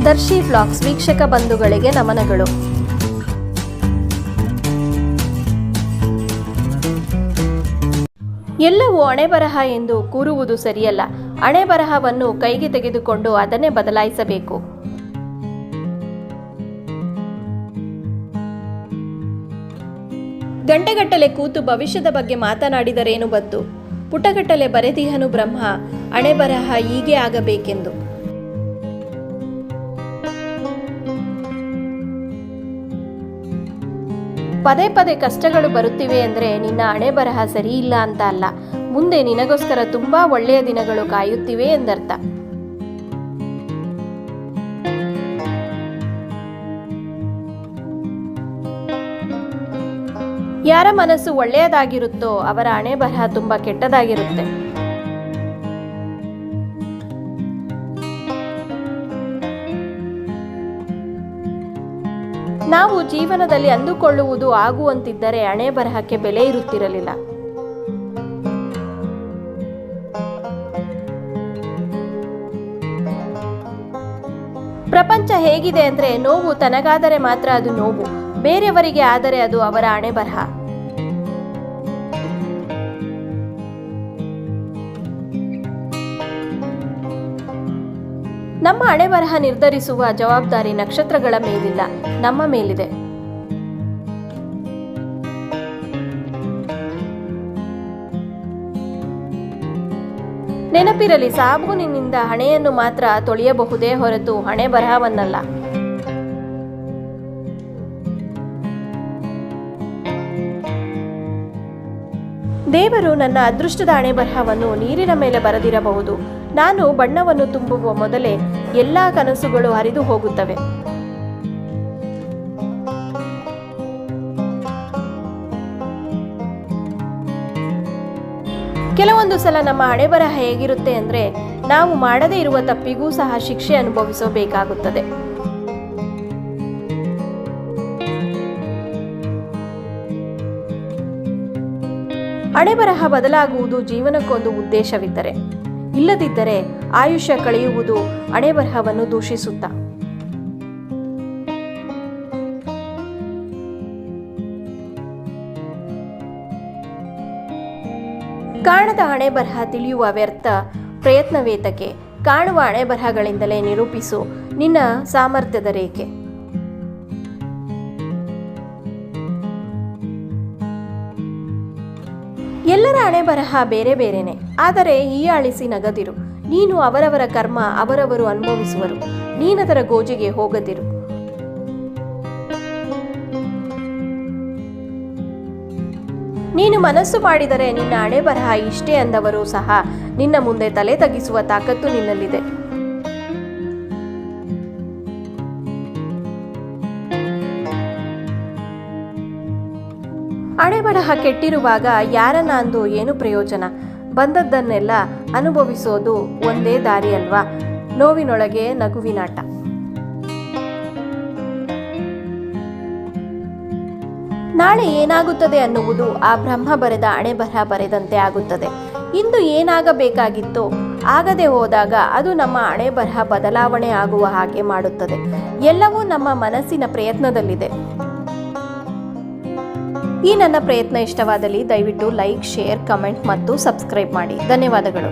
ದರ್ಶಿ blogs ವೀಕ್ಷಕ ಬಂಧುಗಳಿಗೆ ನಮನಗಳು. ಎಲ್ಲವೂ ಹಣೆಬರಹ ಎಂದು ಕೂರುವುದು ಸರಿಯಲ್ಲ. ಹಣೆಬರಹವನ್ನು ಕೈಗೆ ತೆಗೆದುಕೊಂಡು ಅದನ್ನೇ ಬದಲಾಯಿಸಬೇಕು. ಗಂಟೆಗಟ್ಟಲೆ ಕೂತು ಭವಿಷ್ಯದ ಬಗ್ಗೆ ಮಾತನಾಡಿದರೇನು ಬಂತು? ಪುಟಗಟ್ಟಲೆ ಬರೆದಿಹನು ಬ್ರಹ್ಮ, ಹಣೆಬರಹ ಹೀಗೆ ಆಗಬೇಕೆಂದು. ಪದೇ ಪದೇ ಕಷ್ಟಗಳು ಬರುತ್ತಿವೆ ಅಂದರೆ ನಿನ್ನ ಹಣೆಬರಹ ಸರಿ ಇಲ್ಲ ಅಂತ ಅಲ್ಲ, ಮುಂದೆ ನಿನಗೋಸ್ಕರ ತುಂಬಾ ಒಳ್ಳೆಯ ದಿನಗಳು ಕಾಯುತ್ತಿವೆ ಎಂದರ್ಥ. ಯಾರ ಮನಸ್ಸು ಒಳ್ಳೆಯದಾಗಿರುತ್ತೋ ಅವರ ಹಣೆಬರಹ ತುಂಬಾ ಕೆಟ್ಟದಾಗಿರುತ್ತೆ. ನಾವು ಜೀವನದಲ್ಲಿ ಅಂದುಕೊಳ್ಳುವುದು ಆಗುವಂತಿದ್ದರೆ ಹಣೆಬರಹಕ್ಕೆ ಬೆಲೆ ಇರುತ್ತಿರಲಿಲ್ಲ. ಪ್ರಪಂಚ ಹೇಗಿದೆ ಅಂದ್ರೆ, ನೋವು ತನಗಾದರೆ ಮಾತ್ರ ಅದು ನೋವು, ಬೇರೆಯವರಿಗೆ ಆದರೆ ಅದು ಅವರ ಹಣೆಬರಹ. ನಮ್ಮ ಹಣೆಬರಹ ನಿರ್ಧರಿಸುವ ಜವಾಬ್ದಾರಿ ನಕ್ಷತ್ರಗಳ ಮೇಲಿಲ್ಲ, ನಮ್ಮ ಮೇಲಿದೆ. ನೆನಪಿರಲಿ, ಸಾಬೂನಿನಿಂದ ಹಣೆಯನ್ನು ಮಾತ್ರ ತೊಳೆಯಬಹುದೇ ಹೊರತು ಹಣೆಬರಹವನ್ನಲ್ಲ. ದೇವರು ನನ್ನ ಅದೃಷ್ಟದ ಹಣೆಬರಹವನ್ನು ನೀರಿನ ಮೇಲೆ ಬರೆದಿರಬಹುದು. ನಾನು ಬಣ್ಣವನ್ನು ತುಂಬುವ ಮೊದಲೇ ಎಲ್ಲಾ ಕನಸುಗಳು ಹರಿದು ಹೋಗುತ್ತವೆ. ಕೆಲವೊಂದು ಸಲ ನಮ್ಮ ಹಣೆಬರಹ ಹೇಗಿರುತ್ತೆ ಅಂದ್ರೆ, ನಾವು ಮಾಡದೇ ಇರುವ ತಪ್ಪಿಗೂ ಸಹ ಶಿಕ್ಷೆ ಅನುಭವಿಸಬೇಕಾಗುತ್ತದೆ. ಹಣೆಬರಹ ಬದಲಾಗುವುದು ಜೀವನಕ್ಕೊಂದು ಉದ್ದೇಶವಿದ್ದರೆ, ಇಲ್ಲದಿದ್ದರೆ ಆಯುಷ್ಯ ಕಳೆಯುವುದು ಹಣೆಬರಹವನ್ನು ದೂಷಿಸುತ್ತಾ. ಕಾಣದ ಹಣೆಬರಹ ತಿಳಿಯುವ ವ್ಯರ್ಥ ಪ್ರಯತ್ನವೇತಕ್ಕೆ, ಕಾಣುವ ಹಣೆಬರಹಗಳಿಂದಲೇ ನಿರೂಪಿಸು ನಿನ್ನ ಸಾಮರ್ಥ್ಯದ ರೇಖೆ. ಎಲ್ಲರ ಹಣೆಬರಹ ಬೇರೆ ಬೇರೆನೆ, ಆದರೆ ಹೀಯಾಳಿಸಿ ನಗದಿರು. ನೀನು ಅವರವರ ಕರ್ಮ ಅವರವರು ಅನುಭವಿಸುವರು, ನೀನದರ ಗೋಜಿಗೆ ಹೋಗದಿರು. ನೀನು ಮನಸ್ಸು ಮಾಡಿದರೆ ನಿನ್ನ ಹಣೆಬರಹ ಇಷ್ಟೇ ಅಂದವರು ಸಹ ನಿನ್ನ ಮುಂದೆ ತಲೆ ತಗ್ಗಿಸುವ ತಾಕತ್ತು ನಿನ್ನಲ್ಲಿದೆ. ಹಣೆಬರಹ ಕೆಟ್ಟಿರುವಾಗ ಯಾರನ್ನ ಅಂದು ಏನು ಪ್ರಯೋಜನ? ಬಂದದ್ದನ್ನೆಲ್ಲ ಅನುಭವಿಸೋದು ಒಂದೇ ದಾರಿ ಅಲ್ವಾ? ನೋವಿನೊಳಗೆ ನಗುವಿನಾಟ. ನಾಳೆ ಏನಾಗುತ್ತದೆ ಅನ್ನುವುದು ಆ ಬ್ರಹ್ಮ ಬರೆದ ಹಣೆಬರಹ ಬರೆದಂತೆ ಆಗುತ್ತದೆ. ಇಂದು ಏನಾಗಬೇಕಾಗಿತ್ತೋ ಆಗದೆ ಹೋದಾಗ ಅದು ನಮ್ಮ ಹಣೆಬರಹ ಬದಲಾವಣೆ ಆಗುವ ಹಾಗೆ ಮಾಡುತ್ತದೆ. ಎಲ್ಲವೂ ನಮ್ಮ ಮನಸ್ಸಿನ ಪ್ರಯತ್ನದಲ್ಲಿದೆ. ಈ ನನ್ನ ಪ್ರಯತ್ನ ಇಷ್ಟವಾದಲ್ಲಿ ದಯವಿಟ್ಟು ಲೈಕ್, ಶೇರ್, ಕಮೆಂಟ್ ಮತ್ತು ಸಬ್ಸ್ಕ್ರೈಬ್ ಮಾಡಿ. ಧನ್ಯವಾದಗಳು.